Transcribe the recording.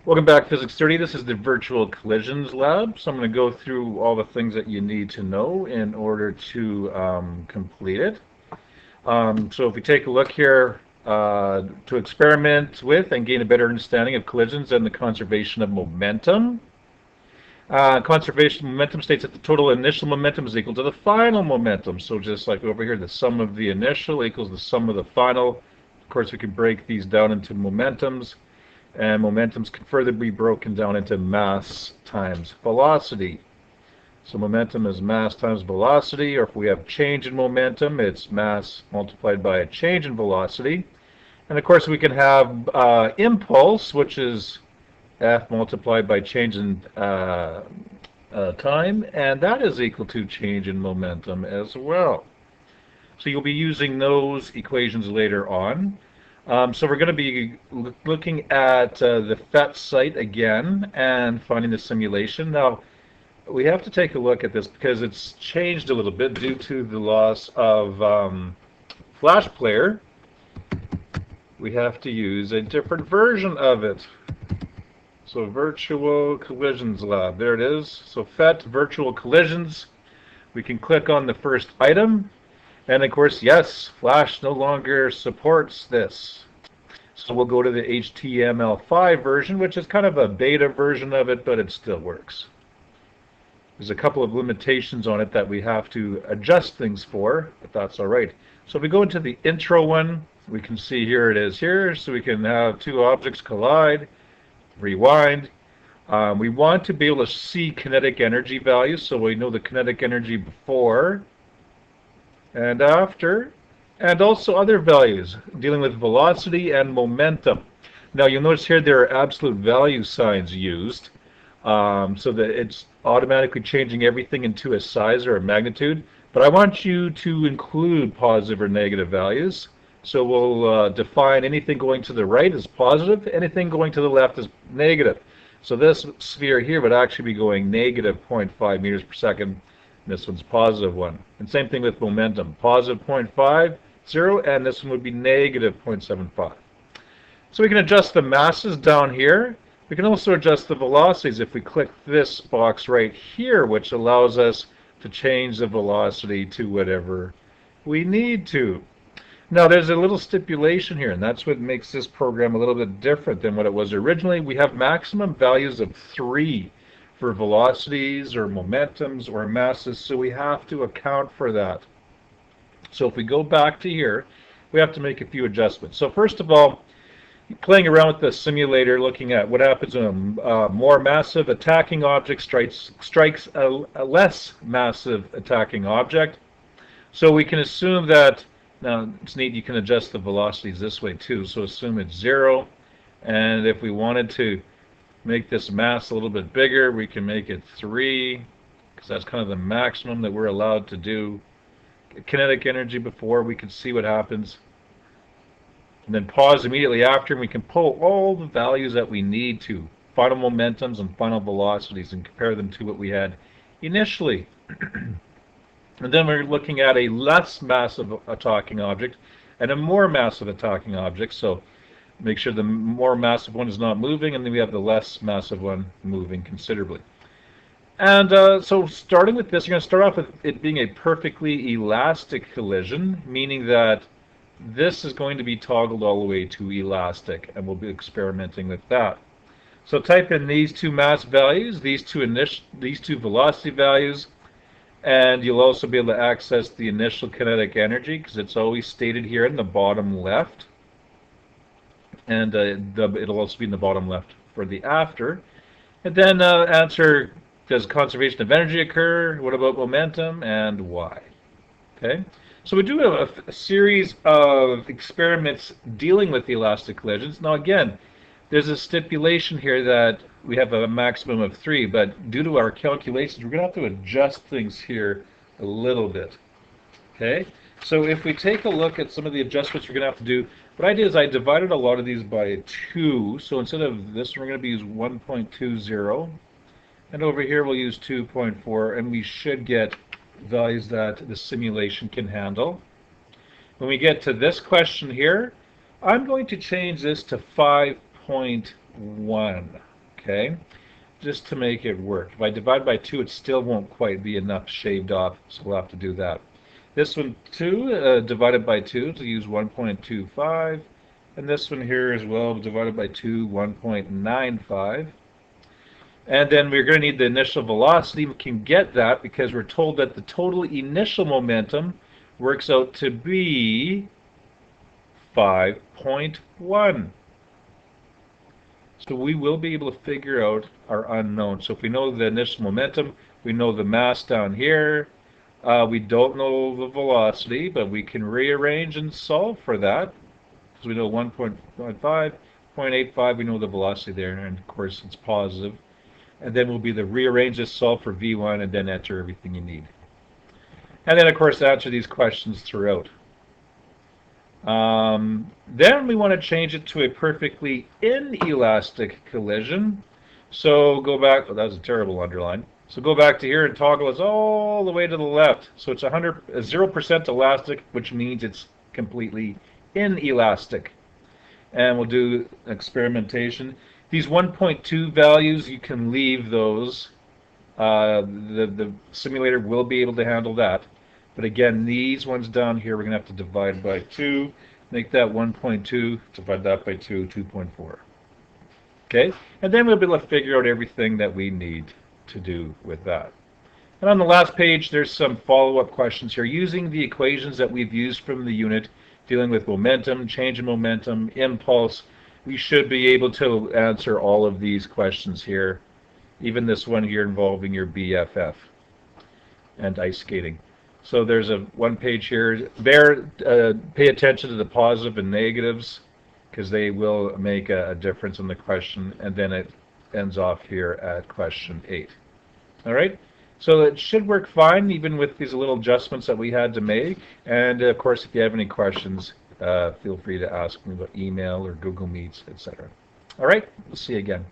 Welcome back, Physics 30. This is the Virtual Collisions Lab. So I'm going to go through all the things that you need to know in order to complete it. So if we take a look here, to experiment with and gain a better understanding of collisions and the conservation of momentum. Conservation of momentum states that the total initial momentum is equal to the final momentum. So just like over here, the sum of the initial equals the sum of the final. Of course, we can break these down into momentums. And momentums can further be broken down into mass times velocity. So momentum is mass times velocity, or if we have change in momentum, it's mass multiplied by a change in velocity. And of course we can have impulse, which is F multiplied by change in time, and that is equal to change in momentum as well. So you'll be using those equations later on. So we're going to be looking at the PhET site again and finding the simulation. Now, we have to take a look at this because it's changed a little bit due to the loss of Flash Player. We have to use a different version of it. So Virtual Collisions Lab, there it is. So PhET Virtual Collisions. We can click on the first item. And of course, yes, Flash no longer supports this. So we'll go to the HTML5 version, which is kind of a beta version of it, but it still works. There's a couple of limitations on it that we have to adjust things for, but that's all right. So if we go into the intro one, we can see here it is here. So we can have two objects collide, rewind. We want to be able to see kinetic energy values, so we know the kinetic energy before and after, and also other values dealing with velocity and momentum. Now you'll notice here there are absolute value signs used, so that it's automatically changing everything into a size or a magnitude, but I want you to include positive or negative values. So we'll define anything going to the right as positive, anything going to the left as negative. So this sphere here would actually be going negative 0.5 meters per second. This one's positive 1. And same thing with momentum. Positive 0.50, and this one would be negative 0.75. So we can adjust the masses down here. We can also adjust the velocities if we click this box right here, which allows us to change the velocity to whatever we need to. Now there's a little stipulation here, and that's what makes this program a little bit different than what it was originally. We have maximum values of 3 for velocities or momentums or masses, so we have to account for that. So if we go back to here, we have to make a few adjustments. So first of all, playing around with the simulator, looking at what happens when a more massive attacking object strikes a less massive attacking object. So we can assume that, now it's neat, you can adjust the velocities this way too, so assume it's 0, and if we wanted to make this mass a little bit bigger, we can make it 3, because that's kind of the maximum that we're allowed to do. Kinetic energy before, we can see what happens. And then pause immediately after, and we can pull all the values that we need to, final momentums and final velocities, and compare them to what we had initially. And then we're looking at a less massive attacking object and a more massive attacking object. So make sure the more massive one is not moving, and then we have the less massive one moving considerably. And so starting with this, you're going to start off with it being a perfectly elastic collision, meaning that this is going to be toggled all the way to elastic, and we'll be experimenting with that. So type in these two mass values, these two velocity values, and you'll also be able to access the initial kinetic energy because it's always stated here in the bottom left. And it'll also be in the bottom left for the after. And then answer, does conservation of energy occur? What about momentum? And why? Okay. So we do have a series of experiments dealing with the elastic collisions. Now again, there's a stipulation here that we have a maximum of 3, but due to our calculations, we're going to have to adjust things here a little bit. Okay, so if we take a look at some of the adjustments we're going to have to do, what I did is I divided a lot of these by 2. So instead of this, we're going to use 1.20, and over here we'll use 2.4, and we should get values that the simulation can handle. When we get to this question here, I'm going to change this to 5.1. okay, just to make it work. If I divide by 2, it still won't quite be enough shaved off, so we'll have to do that. This one, 2, divided by 2, to use 1.25. And this one here as well, divided by 2, 1.95. And then we're going to need the initial velocity. We can get that because we're told that the total initial momentum works out to be 5.1. So we will be able to figure out our unknown. So if we know the initial momentum, we know the mass down here. We don't know the velocity, but we can rearrange and solve for that. Because we know 1.15, 0.85, we know the velocity there, and of course it's positive. And then we'll be to rearrange this, solve for V1, and then enter everything you need. And then, of course, answer these questions throughout. Then we want to change it to a perfectly inelastic collision. So go back, oh, that was a terrible underline. So go back to here and toggle us all the way to the left. So it's 0% elastic, which means it's completely inelastic. And we'll do experimentation. These 1.2 values, you can leave those. The simulator will be able to handle that. But again, these ones down here, we're going to have to divide by 2. Make that 1.2, divide that by 2, 2.4. Okay? And then we'll be able to figure out everything that we need to do with that. And on the last page, there's some follow-up questions here. Using the equations that we've used from the unit, dealing with momentum, change in momentum, impulse, we should be able to answer all of these questions here, even this one here involving your BFF and ice skating. So there's one page here. Pay attention to the positive and negatives because they will make a difference in the question, and then it ends off here at question 8. All right? So it should work fine even with these little adjustments that we had to make. And of course, if you have any questions, feel free to ask me about email or Google Meets, etc. All right, we'll see you again.